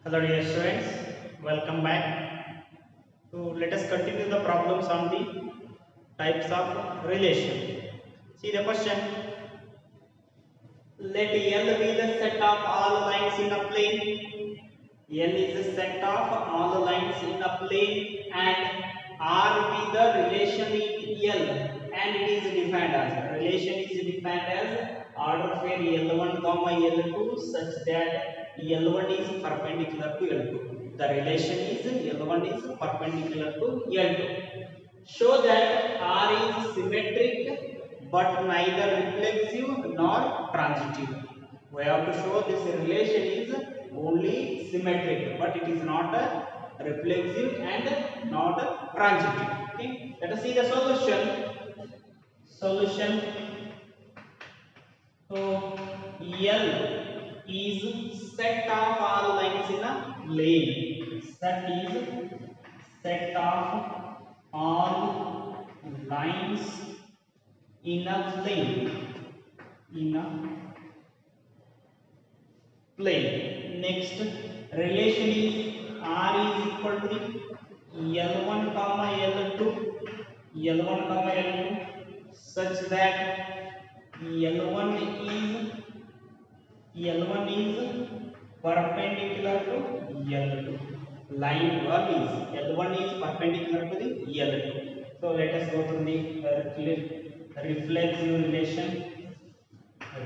Hello dear students, welcome back. So let us continue the problems on the types of relation. See the question. Let L be the set of all lines in a plane. L is the set of all lines in a plane and R be the relation in L, and it is defined as relation is defined as order pair L1 comma L2 such that L1 is perpendicular to L2. The relation is L1 is perpendicular to L2. Show that R is symmetric but neither reflexive nor transitive. We have to show this relation is only symmetric but it is not a reflexive and not a transitive. Okay, let us see the solution. Solution. So L is set of all lines in a plane. Set of all lines in a plane. In a plane. Next relation is R is equal to L1 comma L2. L1 comma L2 such that L1 is perpendicular to L2. Line 1 is L1 is perpendicular to the L2. So let us go to the reflexive relation.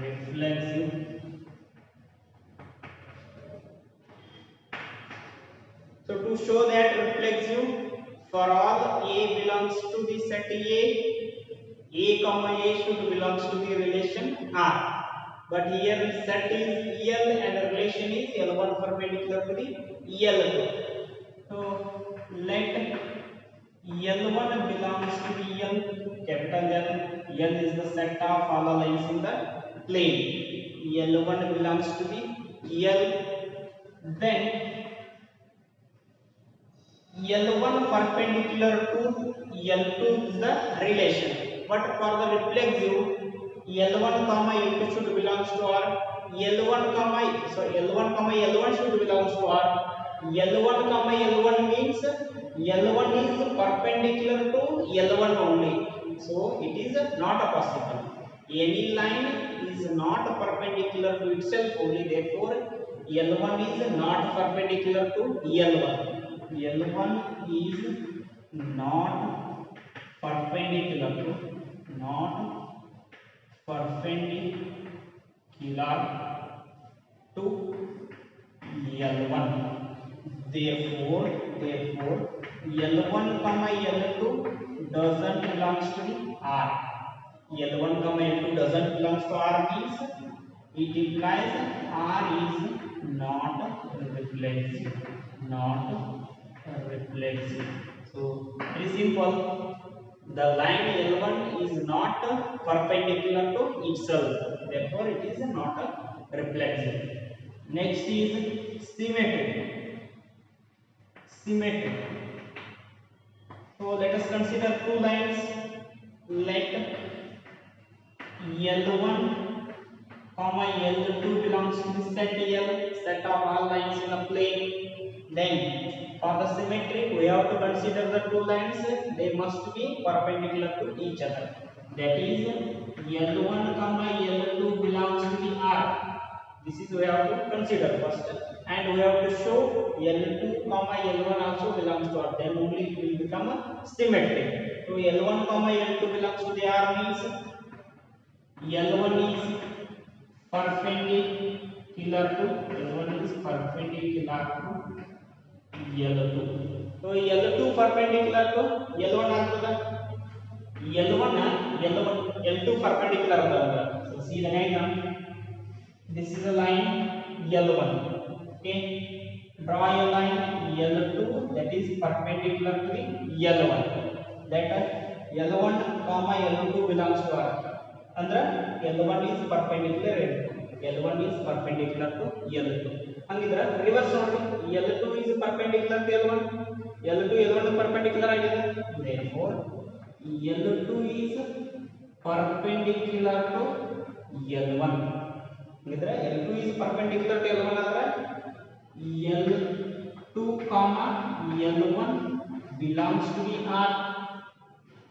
Reflexive. So to show that reflexive, for all A belongs to the set A comma A should belongs to the relation R. But here set is L and the relation is L1 perpendicular to the L2. So let L1 belongs to the L, capital L. L is the set of all the lines in the plane. L1 belongs to the L. Then L1 perpendicular to L2 is the relation. But for the reflexive, L1 comma L2 should belongs to R. L1 comma L1 should belongs to R. L1 comma L1 means L1 is perpendicular to L1 only. So it is not possible. Any line is not perpendicular to itself only. Therefore, L1 is not perpendicular to L1. L1 is not perpendicular to L1. Therefore L1 comma L2 doesn't belongs to the R. L1 comma L2 doesn't belongs to R means it implies R is not reflexive. So very simple. The line L1 is not perpendicular to itself. Therefore, it is not reflexive. Next is symmetry. So let us consider two lines. Let L1 comma L2 belongs to the set L, set of all lines in a plane. Then for the symmetry, we have to consider the two lines, they must be perpendicular to each other. That is L1 comma L2 belongs to the R. This is we have to consider first, and we have to show L2 comma L1 also belongs to R. Then only it will become a symmetry. So L1 comma L2 belongs to the R means L1 is perpendicular to L2. So L2 perpendicular to L1 ಆಗ್ತದ L2 perpendicular ಆಗ್ತದ. So see the diagram. This is a line L1. Okay, draw a line L2 that is perpendicular to the L1. That L1 comma L2 belongs to R. Andre L1 is perpendicular L1 is perpendicular to L2. ಹಂಗಿದ್ರೆ reverse ನೋಡಿ, L2 is perpendicular to L1. L1 perpendicular ಆಗಿದೆ. Therefore L2 is perpendicular to L1. ಹಂಗಿದ್ರೆ L2 is perpendicular to L1 ಆದ್ರೆ L2 comma L1 belongs to the R.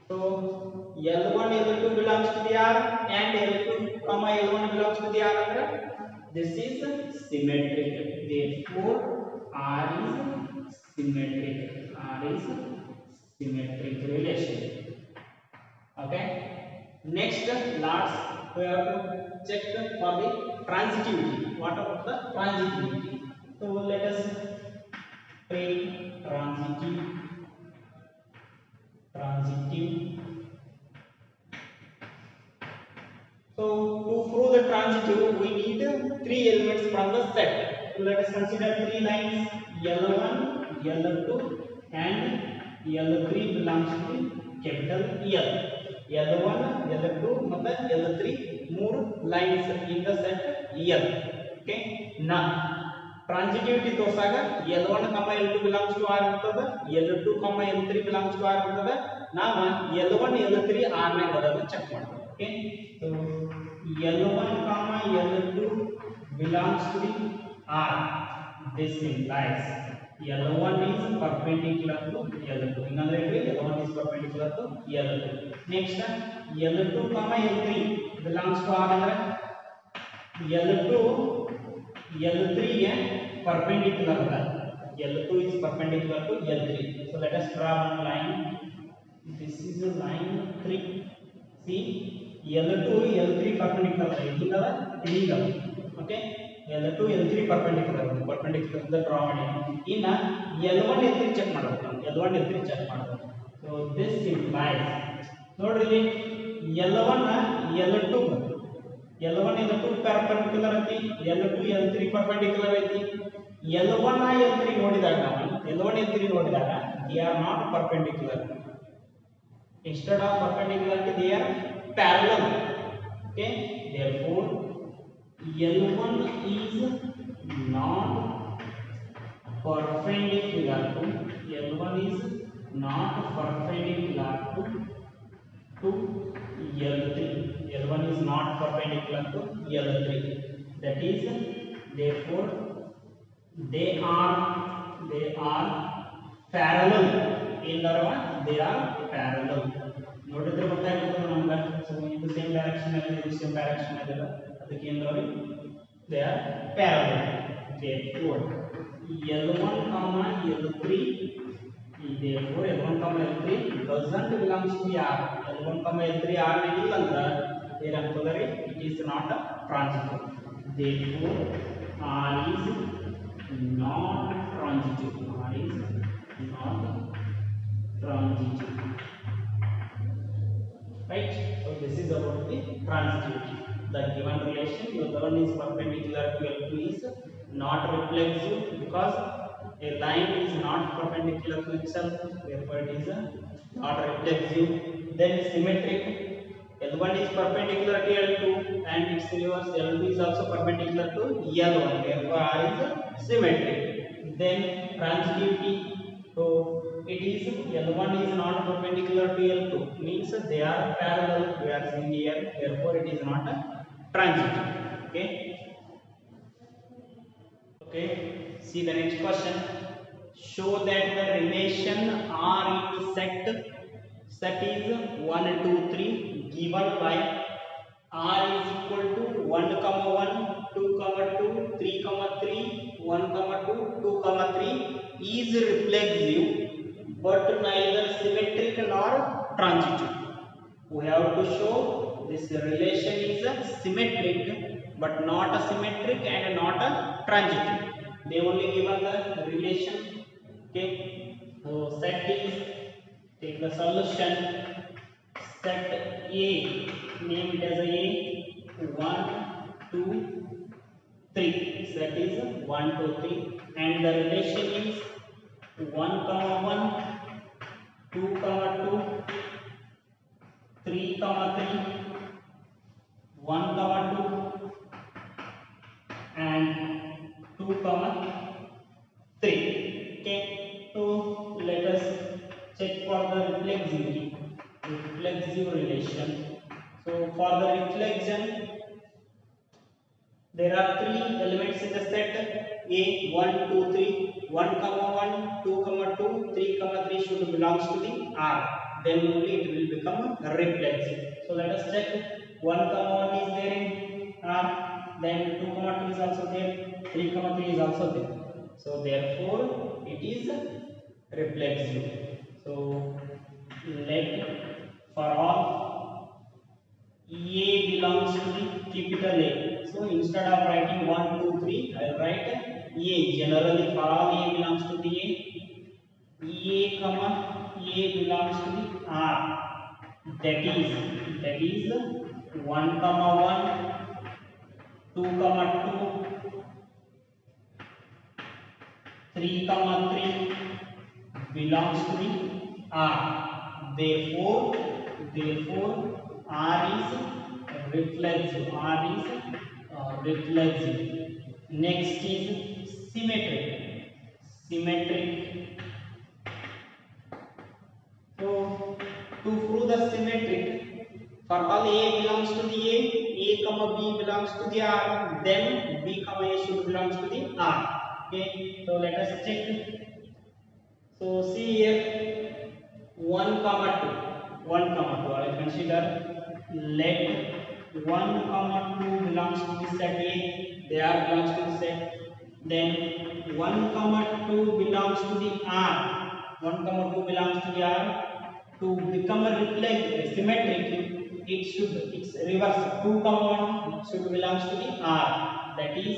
So L1 L2 belongs to the R and L2 comma L1 belongs to the R andre this is symmetric. Therefore R is symmetric. R is symmetric relation. Okay. Next, last we have to check for the transitivity. What about the transitivity? So let us take transitive. So to prove the transitive, we need three elements from the set. So let us consider three lines L1, L2, and L3 belongs to capital L. L1, L2, and L3 more lines in the set L. Okay. Now transitivity ತೋರ್ಸಾಗ L1, L2 belongs to R ಇರ್ತದ, L2, L3 belongs to R ಇರ್ತದ. ನಾವು L1, L3 R ನ ಬರೋದನ್ನ check ಮಾಡ್ತೀವಿ. Okay. So L1, L2 belongs to the R. This implies L1 is perpendicular to L2. ಇನ್ನೊಂದು ಹೇಳ್ರಿ L1 is perpendicular to L2. Next L2, L3 belongs to R ಅಂದ್ರೆ L2 L3 ಗೆ perpendicular ಅದ. L2 is perpendicular to L3. So let us draw one line. This is a line 3. See L2 L3 perpendicular ಅದ. ಇದೀಗವ ಇದೀಗವ. Okay. L2 L3 perpendicular the draw ಮಾಡಿ. ಇನ್ನ L1 L3 check ಮಾಡಬೇಕು. L1 L3 check ಮಾಡಬೇಕು. So this implies ನೋಡ್ರಿ L1 L2 L1 L2 perpendicular ಐತಿ, L2 L3 perpendicular ಐತಿ. L1 L3 ನೋಡಿದಾಗ ನಾವು L1 L3 ನೋಡಿದಾಗ they are not perpendicular. Instead of perpendicular they are parallel. Okay. Therefore L1 is not perpendicular to L1 is not perpendicular to L3. L1 is not perpendicular to L3. That is, therefore, they are parallel. In the one, they are parallel. Notice the number. So in the same direction, they are parallel. Therefore, L1, L3. Therefore, L1, L3 doesn't belong to the R. L1, L3 R it is not a transitive. Therefore, R is not transitive. R is not transitive. Right? So this is about the transitivity. The given relation L1 is perpendicular to L2 is not reflexive because a line is not perpendicular to itself, therefore it is not reflexive. Then symmetric, L1 is perpendicular to L2 and its reverse L2 is also perpendicular to L1, therefore R is symmetric. Then transitivity, so it is L1 is not perpendicular to L2 means they are parallel, we are seeing here, therefore it is not a transitive. Okay. Okay, see the next question. Show that the relation R in set is 1, 2, 3 given by R is equal to 1, 1, 2, 2, 3, 3, 1, 2, 2, 3 is reflexive but neither symmetric nor transitive. We have to show this relation is a symmetric but not a symmetric and not a transitive. They only given the relation. Okay. So set is, take the solution. Set A, name it as A 1, 2, 3. Set is 1, 2, 3 and the relation is 1, 1, 2, 2, 3, 3, 1, 2 and 2, 3. Okay, so let us check for the reflexive relation. So for the reflection, there are three elements in the set A 1 2 3 1 comma 1 2 comma 2 3 comma 3 should belongs to the R, then only it will become reflexive. So let us check. 1 comma 1 is there in R, then 2 comma 2 is also there, 3 comma 3 is also there. So therefore it is reflexive. So let for all A belongs to the capital A. So instead of writing 1 2 3, I will write A. Generally for all A belongs to the A comma A belongs to the R. That is 1 comma 1 2 comma 2 3 comma 3 belongs to the R. Therefore R is reflexive. R is reflexive. Next is symmetric. So to prove the symmetric, for all A belongs to the A comma B belongs to the R, then B comma A should belongs to the R. Okay, so let us check. So see here 1 comma 2. I will consider. Let 1 comma 2 belongs to the set A. They are belongs to the set. Then 1 comma 2 belongs to the R. 1 comma 2 belongs to the R. To become a reflexive symmetric, it's reverse. 2 comma 1 should belongs to the R. That is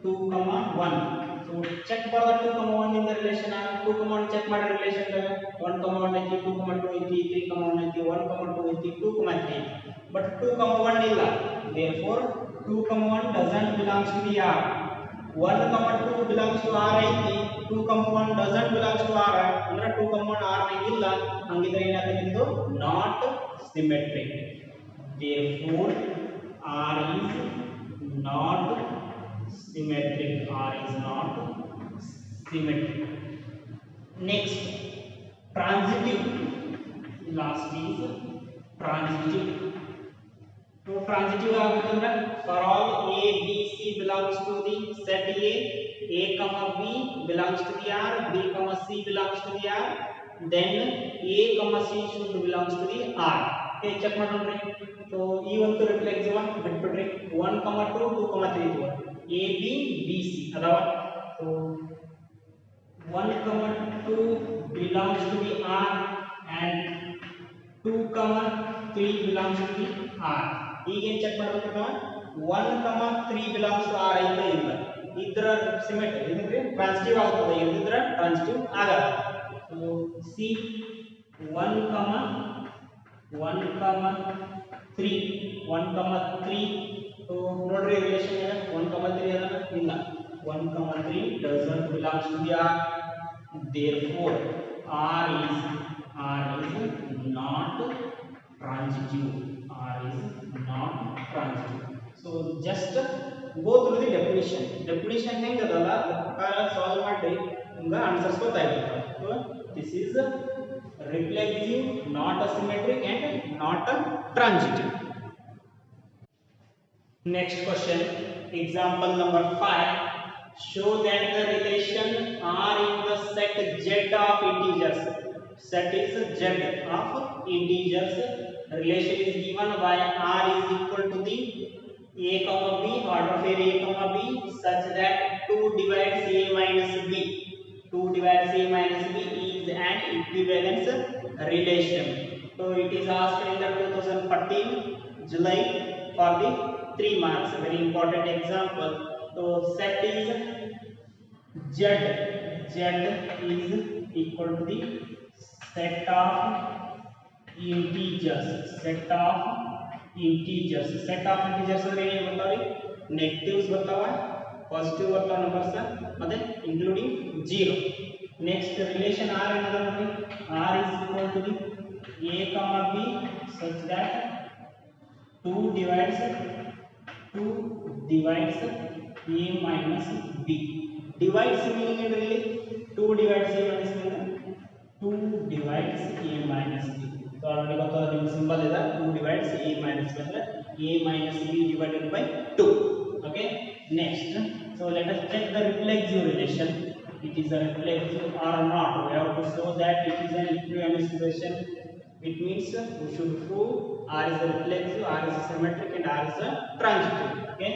2 comma 1. So check for the 2 comma 1 in the relation R. 2 comma 1 check ಮಾಡಿ relation ದಾಗ 1 comma 1 ಐತಿ 2 comma 2 ಐತಿ 3 comma 1 ಐತಿ 1 comma 2 ಐತಿ 2 comma 3 ಐತಿ. But 2 comma 1 ಇಲ್ಲ. Therefore 2 comma 1 doesn't belongs to the R. 1 comma 2 belongs to R ಐತಿ 2 comma 1 doesn't belongs to R. ಅಂದ್ರೆ 2 comma 1 R ನಾಗ ಇಲ್ಲ. ಹಂಗಿದ್ರೆ ಏನಾಗುತ್ತೆ ಇದು not symmetric. Therefore R is not symmetric. R is not symmetric. Next, transitive. Last is transitive. So transitive agutandre for all A B C belongs to the set A comma B belongs to the R, B comma C belongs to the R, then A comma C should belongs to the R. Okay, check ಮಾಡೋಣ್ರಿ. So ಈ ಒಂದು reflexive ಬಿಟ್ಬಿಡ್ರಿ. 1 comma 2 2 comma 3 ಇದು A B B C ಅದಾವ. So 1 comma 2 belongs to the R and 2 comma 3 belongs to the R. ಈಗ ಏನು check ಮಾಡಬೇಕು ನಾವು 1 comma 3 belongs to R ಐತೆ ಇಲ್ಲ ಇದ್ರ ಸಿಮೆಟ್ರಿ ಇದಕ್ಕೆ ಟ್ರಾನ್ಸಿಟಿವ್ ಆಗುತ್ತದೆ ಇಲ್ಲದಿದ್ರೆ ಟ್ರಾನ್ಸಿಟಿವ್ ಆಗಲ್ಲ. ಸೊ ಸಿ 1 comma 3 ಸೊ ನೋಡ್ರಿ ರಿಲೇಷನ್ ಇದೆ 1 comma 3 ಅದನ್ನ ಇಲ್ಲ 1 comma 3 doesn't belongs to the R. Therefore R is not transitive. R is not transitive. So just go through the definition. Definition ಹೆಂಗದಲ್ಲ ಅದರ ಪ್ರಕಾರ ಸಾಲ್ವ್ ಮಾಡಿ ನಿಮಗೆ ಆನ್ಸರ್ಸ್ ಗೊತ್ತಾಗುತ್ತೆ. So this is reflexive, not asymmetric and not a transitive. Next question, example number 5. Show that the relation R in the set Z of integers. Set is Z of integers. Relation is given by R is equal to the A comma B, order pair A comma B, such that 2 divides A minus B. 2 divides A minus B is an equivalence relation. So it is asked in the 2014 July for the 3 marks. Very important example. So set is Z is equal to the set of integers. Set of integers ಅಂದ್ರೆ ಏನು ಬರ್ತಾವ್ರಿ negatives ಬರ್ತಾವ positive ಬರ್ತಾವ numbers ಮತ್ತೆ including 0. Next relation R ಏನದ ನೋಡಿ R is equal to the A comma B such that 2 divides A minus B. Divides meaning really 2 divides A minus B. 2 divides A minus B. So already ಗೊತ್ತಾದ ನಿಮ್ಮ symbol ಇದೆ 2 divides A minus B ಅಂದ್ರೆ A minus B divided by 2. Okay, next So let us check the reflexive relation. It is a reflexive or not. We have to show that it is an equivalence relation. It means we should prove R is a reflexive, R is a symmetric, and R is a transitive. Okay.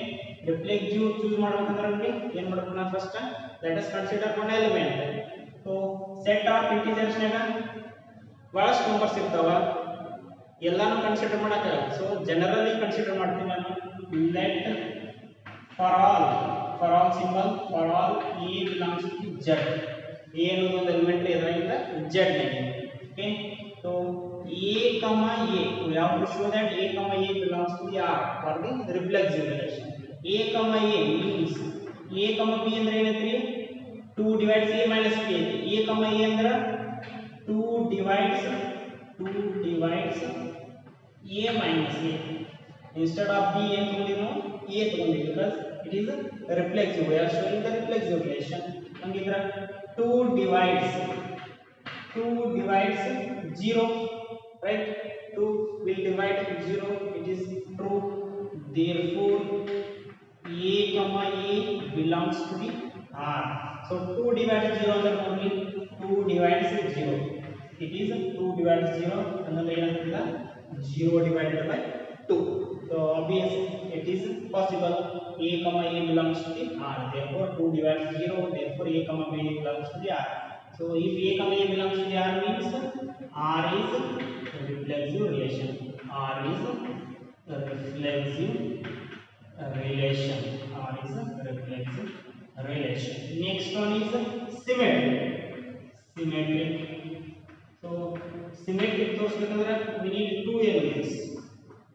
Reflexive choose ಮಾಡಬೇಕಂದ್ರೆ ನಮಗೆ ಏನು ಮಾಡಬೇಕು ನಾವು first let us consider one element. So set of integers ನಾಗ ಬಹಳಷ್ಟು numbers ಇರ್ತಾವ, ಎಲ್ಲಾನು consider ಮಾಡಕ್ಕಾಗಲ್ಲ. ಸೊ ಜನರಲಿ ಕನ್ಸಿಡರ್ ಮಾಡ್ತೀನಿ ನಾನು. let for all symbol for all a belongs to z. a ಅನ್ನೋದು ಒಂದು ಎಲಿಮೆಂಟ್ ಇದರಿಂದ z ನಲ್ಲಿ. Okay. So a comma a, we have to show that a comma a belongs to the R for the reflexive relation. a comma a means a comma b ಅಂದ್ರೆ ಏನೈತ್ರಿ 2 divides a minus b ಐತಿ. a comma a ಅಂದ್ರೆ 2 divides a minus a. Instead of b ಏನು ತಗೊಂಡಿವಿ ನಾವು a ತಗೊಂಡಿವಿ because it is a reflexive. We are showing the reflexive relation. ಹಂಗಿದ್ರೆ 2 divides 0, right? 2 will divide 0. It is true. Therefore a comma a belongs to the R. So 2 divides 0 ಅಂದ್ರೆ only 2 divides 0. It is 2 divides 0 ಅಂದ್ರೆ ಏನಾಗ್ತದೆ 0 divided by 2. So obviously it is possible a comma a belongs to the R. Therefore 2 divides 0. Therefore a comma b belongs to the R. So if a comma a belongs to the R means R is a reflexive relation. R is a reflexive relation. R is a reflexive relation. Next one is symmetric. So symmetric ತೋರಿಸಬೇಕಂದ್ರೆ we need two elements.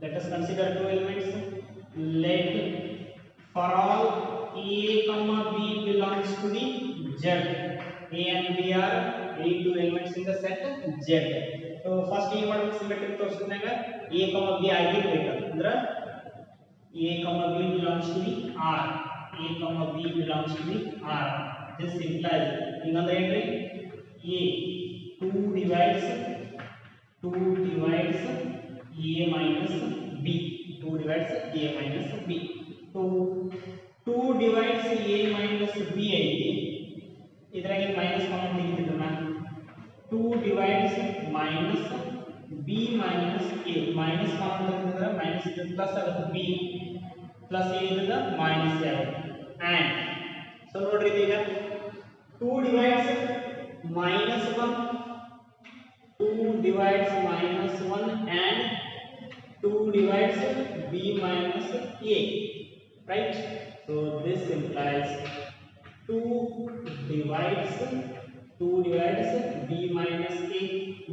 Let us consider two elements. Let for all a comma b belongs to the z. A and b are any two elements in the set z. So first ಏನು ಮಾಡಬೇಕು symmetric ತೋರಿಸಿದಾಗ a comma b ಆಗಿರಬೇಕು. ಅಂದ್ರೆ a comma b belongs to the R. A comma b belongs to the R. This implies ಇನ್ನೊಂದು ಏನ್ರಿ a 2 divides a minus b. 2 divides a minus b. So 2 divides a minus b ಐತಿ. ಇದರಾಗೆ minus common ತೆಗಿತಿದ್ರು ನಾನು. 2 divides minus b minus a. Minus common ತೆಗೆದ್ರೆ minus ಇದು plus ಆಗುತ್ತೆ, b plus a ಇದ್ರೆ minus a ಆಗುತ್ತೆ. and so ನೋಡ್ರಿ ಈಗ 2 divides minus 1, 2 divides minus 1 and 2 divides b minus a, right? So this implies 2 divides b minus a.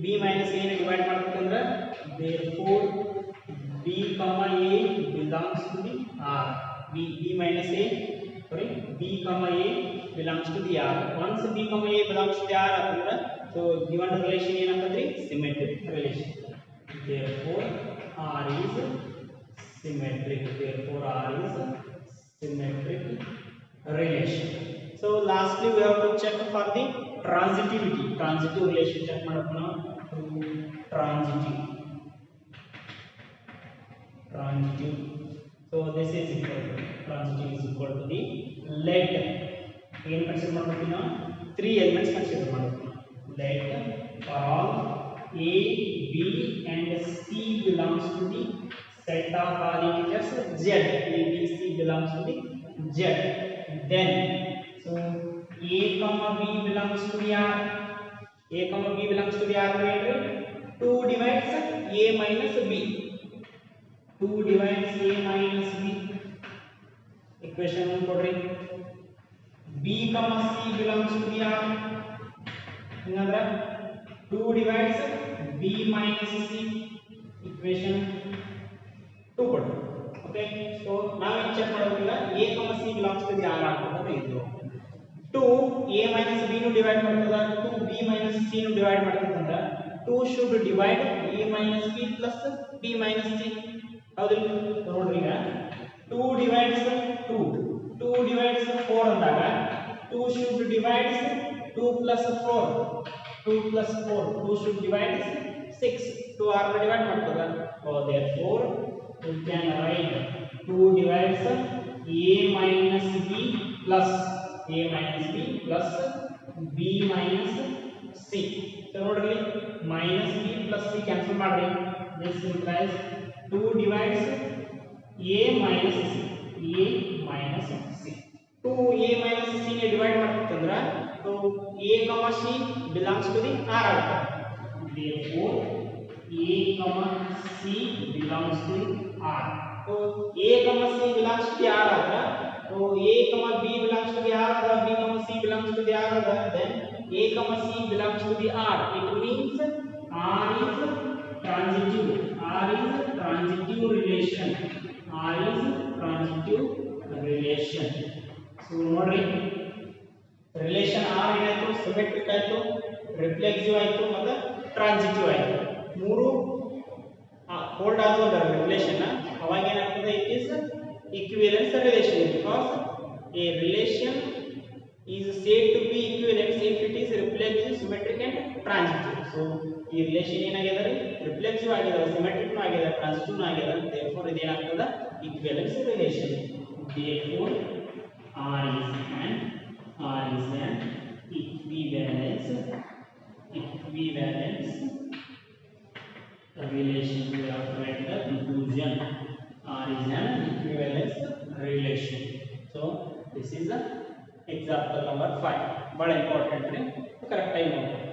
b minus a ನ divide ಮಾಡಬೇಕಂದ್ರೆ therefore b comma a belongs to the R. b minus a, sorry, b comma a belongs to the R. Once b comma a belongs to the R ಅಂದ್ರೆ so given relation ಏನಾಗ್ತದ್ರಿ symmetric relation. Therefore R is symmetric. Therefore R is symmetric relation. So lastly we have to check for the transitivity. Transitive relation check ಮಾಡಬೇಕು ನಾವು. transitive. So this is equal to transitive is equal to the let ಏನು consider ಮಾಡಬೇಕು ನಾವು 3 elements consider ಮಾಡಬೇಕು. let for all a b and c belongs to the set of all integers z. a b c belongs to the z. Then so a comma b belongs to the R. a comma b belongs to the R ಅಂದ್ರೆ 2 divides a minus b. 2 divides a minus b. equation one ಕೊಡ್ರಿ. b comma c belongs to the R ಅಂದ್ರೆ 2 divides b minus c. equation 2 ಕೊಡ್ರಿ. Okay. So ನಾವು ಏನು check ಮಾಡೋದಿಲ್ಲ a comma c belongs to the R ಅಂತ ಇದು 2 a minus b ನು divide ಮಾಡ್ತದ, 2 b minus c ನು divide ಮಾಡ್ತದಂದ್ರೆ 2 should divide a minus b plus b minus c. ಹೌದಿಲ್ಲ? ನೋಡ್ರಿ ಈಗ 2 divides 2 divides 4 ಅಂದಾಗ 2 should divide 2 plus 4. 2 plus 4 2 should divide 6. 2 r divide ಮಾಡ್ತದ. So therefore you can write 2 divides a minus b plus a minus b plus b minus c. So ನೋಡ್ರಿ minus b plus c cancel ಮಾಡ್ರಿ. This implies 2 divides a minus c. a minus c. 2a minus c ನೇ divide ಮಾಡ್ತಿದ್ರೆ so a c belongs to the R ಆಗುತ್ತೆ. Therefore a c belongs to R. So a c belongs to the R ಆದ್ರೆ so a b belongs to the R or b c belongs to the R or then a c belongs to the R. It means R is transitive. R is transitive relation. R is transitive relation. So ನೋಡ್ರಿ relation R ಏನಾಯ್ತು symmetric ಆಯ್ತು reflexive ಆಯ್ತು ಮತ್ತೆ transitive ಆಯ್ತು ಮೂರು hold ಆಗುವ relation ಅವಾಗ ಏನಾಗ್ತದೆ it is equivalence relation because a relation is said to be equivalence if it is reflexive symmetric and transitive. So ಈ ರಿಲೇಶನ್ ಏನಾಗಿದೆ ರಿಫ್ಲೆಕ್ಸಿವ್ ಆಗಿದೆ ಸಿಮೆಟ್ರಿಕ್ ಆಗಿದೆ ಟ್ರಾನ್ಸಿಟಿವ್ ಆಗಿದೆ therefore ಇದು ಏನಾಗ್ತದೆ equivalence relation. Therefore R is an equivalence relation. We have to write the conclusion. R is an equivalence relation. So this is the example number 5. Very important, correct time.